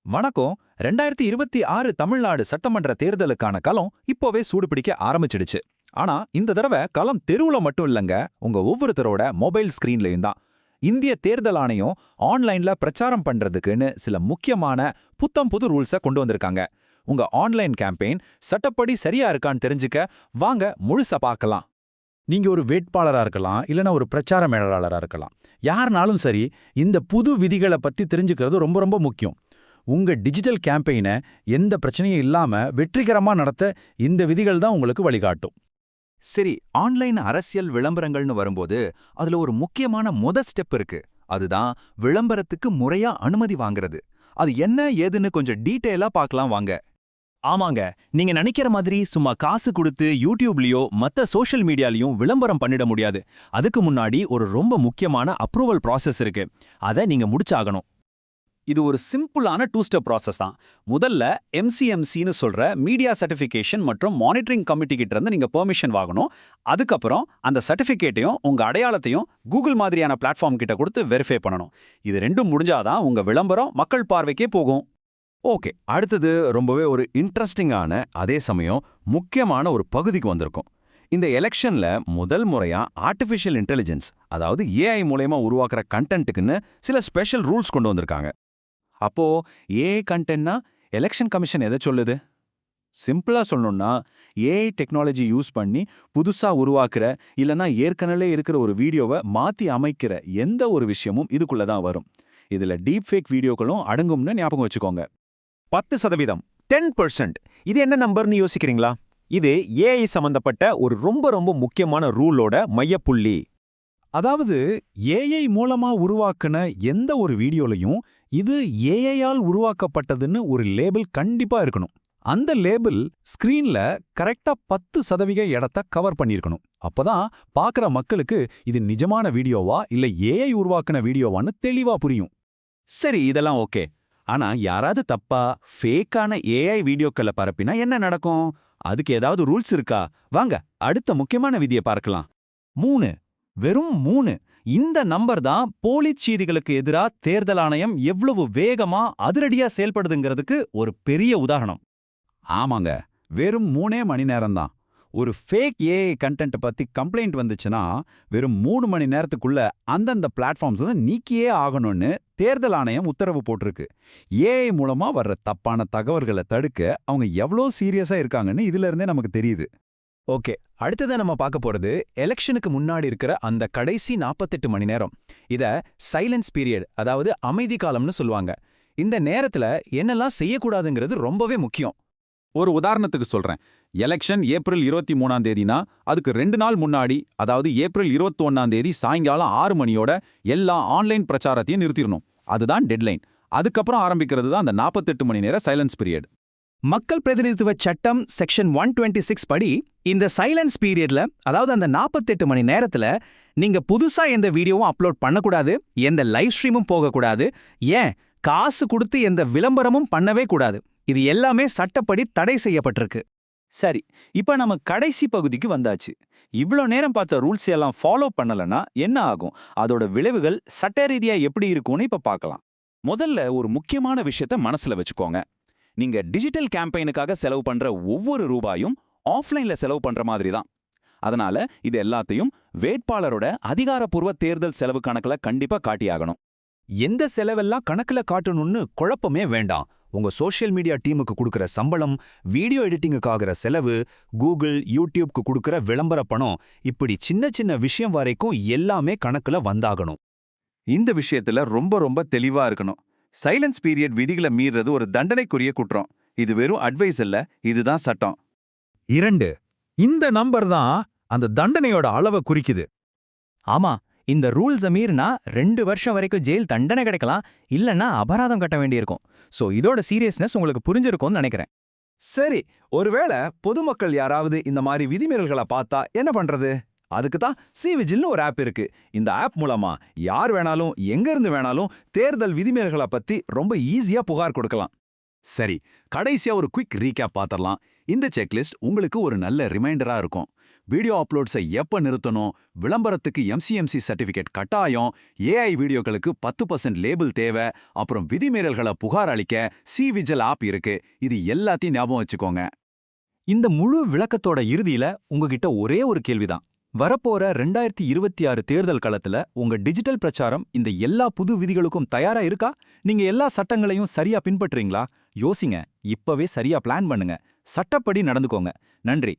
வணக்கம். 2026 தமிழ்நாடு சட்டமன்ற தேர்தலுக்கான களம் இப்போவே சூடுபிடிக்க ஆரம்பிச்சிடுச்சு. ஆனா இந்த தடவை களம் தெருவுல மட்டும் இல்லங்க, உங்க ஒவ்வொருத்தரோட மொபைல் ஸ்கிரீன்லயும் தான். இந்திய தேர்தல் ஆணையம் ஆன்லைன்ல பிரச்சாரம் பண்றதுக்குன்னு சில முக்கியமான புத்தம் புது ரூல்ஸ கொண்டு வந்திருக்காங்க. உங்க ஆன்லைன் கேம்பெயின் சட்டப்படி சரியா இருக்கான்னு தெரிஞ்சுக்க வாங்க முழுசா பார்க்கலாம். நீங்க ஒரு வேட்பாளரா இருக்கலாம், இல்லனா ஒரு பிரச்சார மேலாளரா இருக்கலாம். யாருனாலும் சரி, இந்த புது விதிகளை பத்தி தெரிஞ்சுக்கிறது ரொம்ப ரொம்ப முக்கியம். உங்க டிஜிட்டல் கேம்பெயினை எந்த பிரச்சனையும் இல்லாம வெற்றிகரமா நடத்த இந்த விதிகள் தான் உங்களுக்கு வழிகாட்டும். சரி, ஆன்லைன் அரசியல் விளம்பரங்கள்னு வரும்போது அதுல ஒரு முக்கியமான ஸ்டெப் இருக்கு. அதுதான் விளம்பரத்துக்கு முறையா அனுமதி வாங்குறது. அது என்ன ஏதுன்னு கொஞ்சம் டீட்டெயிலா பார்க்கலாம் வாங்க. ஆமாங்க, நீங்க நினைக்கிற மாதிரி சும்மா காசு கொடுத்து யூடியூப்லயோ மத்த சோஷியல் மீடியாலயும் விளம்பரம் பண்ணிட முடியாது. அதுக்கு முன்னாடி ஒரு ரொம்ப முக்கியமான அப்ரூவல் ப்ராசஸ் இருக்கு. அதை நீங்க முடிச்சாகணும். இது ஒரு சிம்பிளான டூ ஸ்டெப் ப்ராசஸ் தான். முதல்ல MCMCன்னு சொல்ற மீடியா சர்டிஃபிகேஷன் மற்றும் மானிட்டரிங் கமிட்டி கிட்ட இருந்து நீங்க பெர்மிஷன் வாங்கணும். அதுக்கப்புறம் அந்த சர்டிஃபிகேட்டையும் உங்க அடையாளத்தையும் கூகுள் மாதிரியான பிளாட்ஃபார்ம் கிட்ட கொடுத்து வெரிஃபை பண்ணணும். இது ரெண்டும் முடிஞ்சாதான் உங்க விளம்பரம் மக்கள் பார்வைக்கே போகும். ஓகே, அடுத்தது ரொம்பவே ஒரு இன்ட்ரெஸ்டிங்கான அதே சமயம் முக்கியமான ஒரு பகுதிக்கு வந்திருக்கும். இந்த எலெக்ஷன்ல முதல் முறையா ஆர்டிஃபிஷியல் இன்டெலிஜென்ஸ், அதாவது AI மூலமா உருவாக்குற கண்டென்ட்டுக்குன்னு சில ஸ்பெஷல் ரூல்ஸ் கொண்டு வந்திருக்காங்க. அப்போ AI கண்டென்ட்னா எலெக்ஷன் கமிஷன் எதை சொல்லுது? சிம்பிளா சொல்லணும்னா, AI டெக்னாலஜி யூஸ் பண்ணி புதுசா உருவாக்குற இல்லனா ஏற்கனவே இருக்கிற ஒரு வீடியோவை மாத்தி அமைக்கிற எந்த ஒரு விஷயமும் இதுக்குள்ள தான் வரும். இதுல டீப் ஃபேக் வீடியோக்களும் அடங்கும்னு ஞாபகம் வச்சுக்கோங்க. 10%, 10%. இது என்ன நம்பர்னு யோசிக்கிறீங்களா? இது AI சம்பந்தப்பட்ட ஒரு ரொம்ப ரொம்ப முக்கியமான ரூலோட மையப்புள்ளி. அதாவது AI மூலமா உருவாக்குன எந்த ஒரு வீடியோலையும் இது AI-ஆல் உருவாக்கப்பட்டதுன்னு ஒரு லேபிள் கண்டிப்பா இருக்கணும். அந்த லேபிள் ஸ்கிரீன்ல கரெக்டா 10% இடத்த கவர் பண்ணியிருக்கணும். அப்பதான் பார்க்குற மக்களுக்கு இது நிஜமான வீடியோவா இல்ல AI உருவாக்குன வீடியோவான்னு தெளிவா புரியும். சரி, இதெல்லாம் ஓகே. ஆனா யாராவது தப்பா ஃபேக்கான AI வீடியோக்களை பரப்பினா என்ன நடக்கும்? அதுக்கு ஏதாவது ரூல்ஸ் இருக்கா? வாங்க அடுத்த முக்கியமான விதியை பார்க்கலாம். 3, வெறும் 3. இந்த நம்பர் தான் போலிச் செய்திகளுக்கு எதிரா தேர்தல் ஆணையம் எவ்வளவு வேகமா அதிரடியா செயல்படுதுங்கிறதுக்கு ஒரு பெரிய உதாரணம். ஆமாங்க, வெறும் 3 மணி நேரம்தான். ஒரு ஃபேக் AI கண்டென்ட் பத்தி கம்ப்ளைண்ட் வந்துச்சுன்னா வெறும் 3 மணி நேரத்துக்குள்ள அந்தந்த பிளாட்ஃபார்ம்ஸ் வந்து நீக்கியே ஆகணும்னு தேர்தல் ஆணையம் உத்தரவு போட்டிருக்கு. AI மூலமா வர்ற தப்பான தகவல்களை தடுக்க அவங்க எவ்வளோ சீரியஸா இருக்காங்கன்னு இதுல இருந்தே நமக்கு தெரியுது. ஓகே, அடுத்ததை நம்ம பார்க்க போறது எலெக்ஷனுக்கு முன்னாடி இருக்கிற அந்த கடைசி 48 மணி நேரம். இத சைலன்ஸ் பீரியட், அதாவது அமைதி காலம்னு சொல்லுவாங்க. இந்த நேரத்துல என்னெல்லாம் செய்யக்கூடாதுங்கிறது ரொம்பவே முக்கியம். ஒரு உதாரணத்துக்கு சொல்றேன். எலெக்ஷன் ஏப்ரல் 23ஆம் தேதினா அதுக்கு 2 நாள் முன்னாடி, அதாவது ஏப்ரல் 21ஆம் தேதி சாயங்காலம் 6 மணியோட எல்லா ஆன்லைன் பிரச்சாரத்தையும் நிறுத்திடணும். அதுதான் டெட்லைன். அதுக்கப்புறம் ஆரம்பிக்கிறது தான் அந்த 48 மணி நேர சைலன்ஸ் பீரியட். மக்கள் பிரதிநிதித்துவ சட்டம் செக்ஷன் 126 படி இந்த சைலன்ஸ் பீரியட்ல, அதாவது அந்த 48 மணி நேரத்துல நீங்க புதுசா எந்த வீடியோவும் அப்லோட் பண்ணக்கூடாது, எந்த லைவ் ஸ்ட்ரீமும் போகக்கூடாது, ஏன் காசு கொடுத்து எந்த விளம்பரமும் பண்ணவே கூடாது. இது எல்லாமே சட்டப்படி தடை செய்யப்பட்டிருக்கு. சரி, இப்ப நம்ம கடைசி பகுதிக்கு வந்தாச்சு. இவ்ளோ நேரம் பார்த்த ரூல்ஸ் எல்லாம் ஃபாலோ பண்ணலனா என்ன ஆகும்? அதோட விளைவுகள் சட்ட ரீதியா எப்படி இருக்கும்னு இப்ப பார்க்கலாம். முதல்ல ஒரு முக்கியமான விஷயத்த மனசுல வச்சுக்கோங்க. நீங்க டிஜிட்டல் கேம்பெயினுக்காக செலவு பண்ற ஒவ்வொரு ரூபாயும் ஆஃப்லைன்ல செலவு பண்ற மாதிரி தான். அதனால இது எல்லாத்தையும் வேட்பாளரோட அதிகாரப்பூர்வ தேர்தல் செலவு கணக்குல கண்டிப்பா காட்டியாகணும். எந்த செலவெல்லாம் கணக்குல காட்டணும்னு குழப்பமே வேண்டாம். உங்க சோஷியல் மீடியா டீமுக்கு கொடுக்கிற சம்பளம், வீடியோ எடிட்டிங்குக்காகிற செலவு, கூகுள், யூடியூப்க்கு கொடுக்கிற விளம்பர பணம், இப்படி சின்ன சின்ன விஷயம் வரைக்கும் எல்லாமே கணக்குல வந்தாகணும். இந்த விஷயத்துல ரொம்ப ரொம்ப தெளிவா இருக்கணும். சைலன்ஸ் பீரியட் விதிகளை மீறது ஒரு தண்டனைக்குரிய குற்றம். இது வெறும் அட்வைஸ் இல்ல, இதுதான் சட்டம். 2, இந்த நம்பர் தான் அந்த தண்டனையோட அளவை குறிக்குது. ஆமா, இந்த ரூல்ஸ மீறினா 2 வருஷம் வரைக்கும் ஜெயில் தண்டனை கிடைக்கலாம், இல்லன்னா அபராதம் கட்ட வேண்டியிருக்கும். சோ இதோட சீரியஸ்னஸ் உங்களுக்கு புரிஞ்சிருக்கும்னு நினைக்கிறேன். சரி, ஒருவேளை பொதுமக்கள் யாராவது இந்த மாதிரி விதிமீறல்களை பார்த்தா என்ன பண்றது? அதுக்கு தான் சிவிஜில்னு ஒரு ஆப் இருக்கு. இந்த ஆப் மூலமா யார் வேணாலும் எங்க இருந்து வேணாலும் தேர்தல் விதிமீறல்களை பத்தி ரொம்ப ஈஸியா புகார் கொடுக்கலாம். சரி, கடைசியா ஒரு குயிக் ரீகேப் பார்த்தரலாம். இந்த செக்லிஸ்ட் உங்களுக்கு ஒரு நல்ல ரிமைண்டரா இருக்கும். வீடியோ அப்லோட்ஸை எப்ப நிறுத்தணும், விளம்பரத்துக்கு எம்சிஎம்சி சர்டிபிகேட் கட்டாயம், ஏஐ வீடியோக்களுக்கு 10% லேபிள் தேவை, அப்புறம் விதிமீறல்களை புகார் அளிக்க விஜில் ஆப் இருக்கு. இது எல்லாத்தையும் ஞாபகம் வச்சுக்கோங்க. இந்த முழு விளக்கத்தோட இறுதியில உங்ககிட்ட ஒரே ஒரு கேள்விதான். வரப்போற 2026 தேர்தல் களத்துல உங்க டிஜிட்டல் பிரச்சாரம் இந்த எல்லா புது விதிகளுக்கும் தயாரா இருக்கா? நீங்க எல்லா சட்டங்களையும் சரியா பின்பற்றீங்களா? யோசிங்க, இப்பவே சரியா பிளான் பண்ணுங்க, சட்டப்படி நடந்துக்கோங்க. நன்றி.